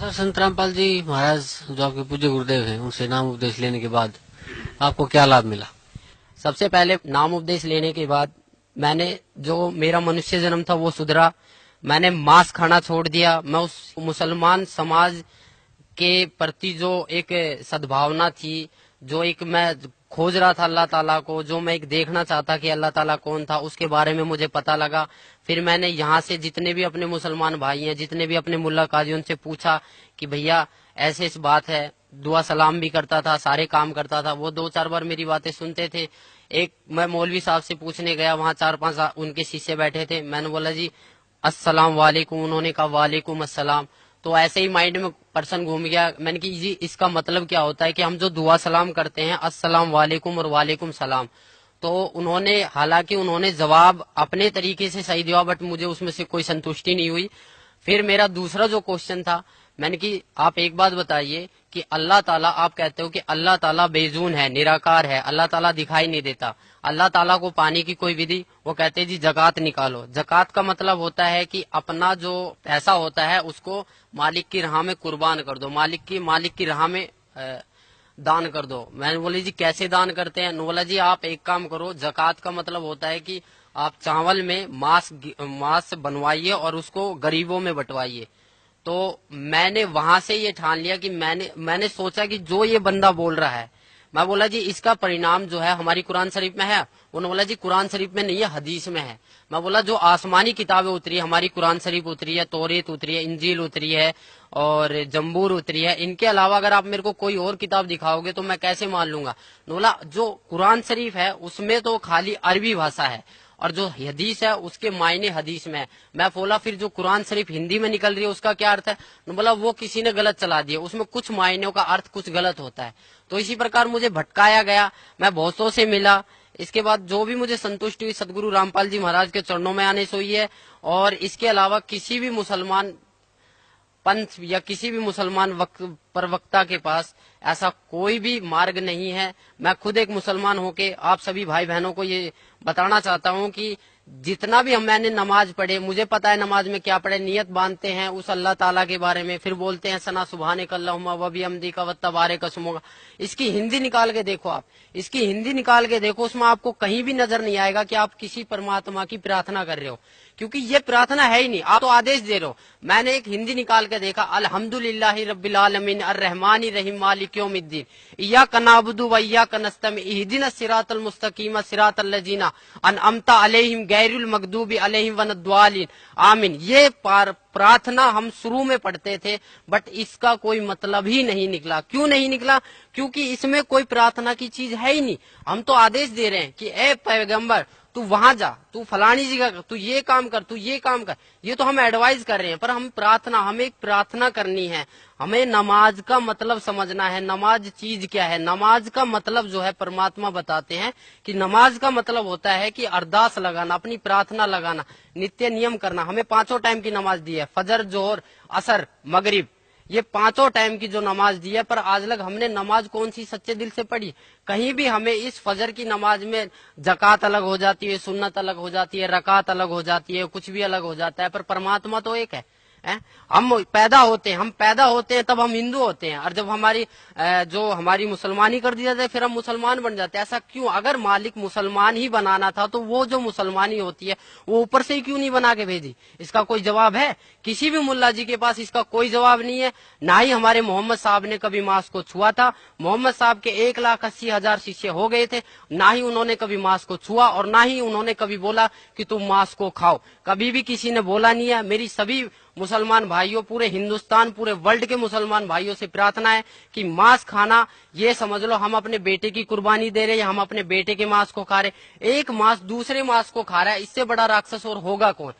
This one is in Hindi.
सर संत रामपाल जी महाराज जो आपके पूज्य गुरुदेव हैं, उनसे नाम उपदेश लेने के बाद आपको क्या लाभ मिला? सबसे पहले नाम उपदेश लेने के बाद मैंने जो मेरा मनुष्य जन्म था वो सुधरा। मैंने मांस खाना छोड़ दिया। मैं उस मुसलमान समाज के प्रति जो एक सद्भावना थी, जो एक मैं खोज रहा था अल्लाह ताला को, जो मैं एक देखना चाहता कि अल्लाह ताला कौन था, उसके बारे में मुझे पता लगा। फिर मैंने यहाँ से जितने भी अपने मुसलमान भाई हैं, जितने भी अपने मुल्ला काजी, उनसे पूछा कि भैया ऐसे इस बात है। दुआ सलाम भी करता था, सारे काम करता था। वो 2-4 बार मेरी बातें सुनते थे। एक मैं मौलवी साहब से पूछने गया, वहाँ 4-5 उनके शिष्य बैठे थे। मैंने बोला जी अस्सलाम वालेकुम, उन्होंने कहा वालेकुम अस्सलाम। तो ऐसे ही माइंड में पर्सन घूम गया। मैंने कि जी इसका मतलब क्या होता है कि हम जो दुआ सलाम करते हैं अस्सलाम वालेकुम और वालेकुम सलाम। तो उन्होंने, हालांकि उन्होंने जवाब अपने तरीके से सही दिया, बट मुझे उसमें से कोई संतुष्टि नहीं हुई। फिर मेरा दूसरा जो क्वेश्चन था, मैंने कि आप एक बात बताइए कि अल्लाह ताला, आप कहते हो कि अल्लाह ताला बेजून है, निराकार है, अल्लाह ताला दिखाई नहीं देता, अल्लाह ताला को पाने की कोई विधि? वो कहते हैं जी जकात निकालो। जकात का मतलब होता है कि अपना जो पैसा होता है उसको मालिक की राह में कुर्बान कर दो, मालिक की राह में दान कर दो। मैंने बोली जी कैसे दान करते हैं? बोला जी आप एक काम करो, जकात का मतलब होता है कि आप चावल में मांस बनवाइए और उसको गरीबों में बंटवाइए। तो मैंने वहां से ये ठान लिया कि मैंने सोचा कि जो ये बंदा बोल रहा है, मैं बोला जी इसका परिणाम जो है हमारी कुरान शरीफ में है? उन्होंने बोला जी कुरान शरीफ में नहीं है, हदीस में है। मैं बोला जो आसमानी किताबें उतरी है, हमारी कुरान शरीफ उतरी है, तौरेत उतरी है, इंजील उतरी है और जम्बूर उतरी है, इनके अलावा अगर आप मेरे को कोई और किताब दिखाओगे तो मैं कैसे मान लूंगा? बोला जो कुरान शरीफ है उसमें तो खाली अरबी भाषा है और जो हदीस है उसके मायने हदीस में है। मैं बोला फिर जो कुरान शरीफ हिंदी में निकल रही है उसका क्या अर्थ है? बोला वो किसी ने गलत चला दिया, उसमें कुछ मायनों का अर्थ कुछ गलत होता है। तो इसी प्रकार मुझे भटकाया गया। मैं बहुतों से मिला। इसके बाद जो भी मुझे संतुष्टि हुई सदगुरु रामपाल जी महाराज के चरणों में आने से हुई है। और इसके अलावा किसी भी मुसलमान पंथ या किसी भी मुसलमान प्रवक्ता के पास ऐसा कोई भी मार्ग नहीं है। मैं खुद एक मुसलमान होके आप सभी भाई बहनों को ये बताना चाहता हूँ कि जितना भी मैंने नमाज पढ़े, मुझे पता है नमाज में क्या पढ़े, नियत बांधते हैं उस अल्लाह ताला के बारे में, फिर बोलते हैं सना सुबहानक अल्लाहुम्मा व बिहम्दिका व तबारक अस्मुका। इसकी हिंदी निकाल के देखो, आप इसकी हिंदी निकाल के देखो, उसमें आपको कहीं भी नजर नहीं आएगा कि आप किसी परमात्मा की प्रार्थना कर रहे हो, क्योंकि ये प्रार्थना है ही नहीं, आप तो आदेश दे रहे हो। मैंने एक हिंदी निकाल के देखा, अल्हम्दुलिल्लाहि रब्बिल आलमीन अर्रहमानिर रहीम मालिक यौमिद्दीन इय्याका नअबुदु व इय्याका नस्तईन इहदिनस सिरातल मुस्तकीम सिरातल लजीना अनअमता अलैहिम गैरुल मगदूबी अलैहिम वनद्वालिन आमीन। ये प्रार्थना हम शुरू में पढ़ते थे, बट इसका कोई मतलब ही नहीं निकला। क्यों नहीं निकला? क्योंकि इसमें कोई प्रार्थना की चीज है ही नहीं। हम तो आदेश दे रहे हैं कि ए पैगंबर तू वहां जा, तू फलानी जगह, तू ये काम कर, तू ये काम कर। ये तो हम एडवाइस कर रहे हैं, पर हमें एक प्रार्थना करनी है। हमें नमाज का मतलब समझना है। नमाज चीज क्या है? नमाज का मतलब जो है परमात्मा बताते हैं कि नमाज का मतलब होता है कि अरदास लगाना, अपनी प्रार्थना लगाना, नित्य नियम करना। हमें 5 टाइम की नमाज दी है, फजर, जोहर, असर, मगरिब, ये 5 टाइम की जो नमाज दी है, पर आज लग हमने नमाज कौन सी सच्चे दिल से पढ़ी? कहीं भी हमें इस फजर की नमाज में जकात अलग हो जाती है, सुन्नत अलग हो जाती है, रकात अलग हो जाती है, कुछ भी अलग हो जाता है, पर परमात्मा तो एक है। हम पैदा होते हैं तब हम हिंदू होते हैं, और जब हमारी मुसलमानी कर दी जाती है फिर हम मुसलमान बन जाते हैं। ऐसा क्यों? अगर मालिक मुसलमान ही बनाना था तो वो जो मुसलमानी होती है वो ऊपर से ही क्यों नहीं बना के भेजी? इसका कोई जवाब है? किसी भी मुल्ला जी के पास इसका कोई जवाब नहीं है। ना ही हमारे मोहम्मद साहब ने कभी मांस को छुआ था। मोहम्मद साहब के 1,80,000 शिष्य हो गए थे, ना ही उन्होंने कभी मांस को छुआ और ना ही उन्होंने कभी बोला कि तुम मांस को खाओ। कभी भी किसी ने बोला नहीं है। मेरी सभी मुसलमान भाइयों, पूरे हिंदुस्तान, पूरे वर्ल्ड के मुसलमान भाइयों से प्रार्थना है कि मांस खाना, ये समझ लो हम अपने बेटे की कुर्बानी दे रहे हैं, हम अपने बेटे के मांस को खा रहे। एक मांस दूसरे मांस को खा रहा है, इससे बड़ा राक्षस और होगा कौन?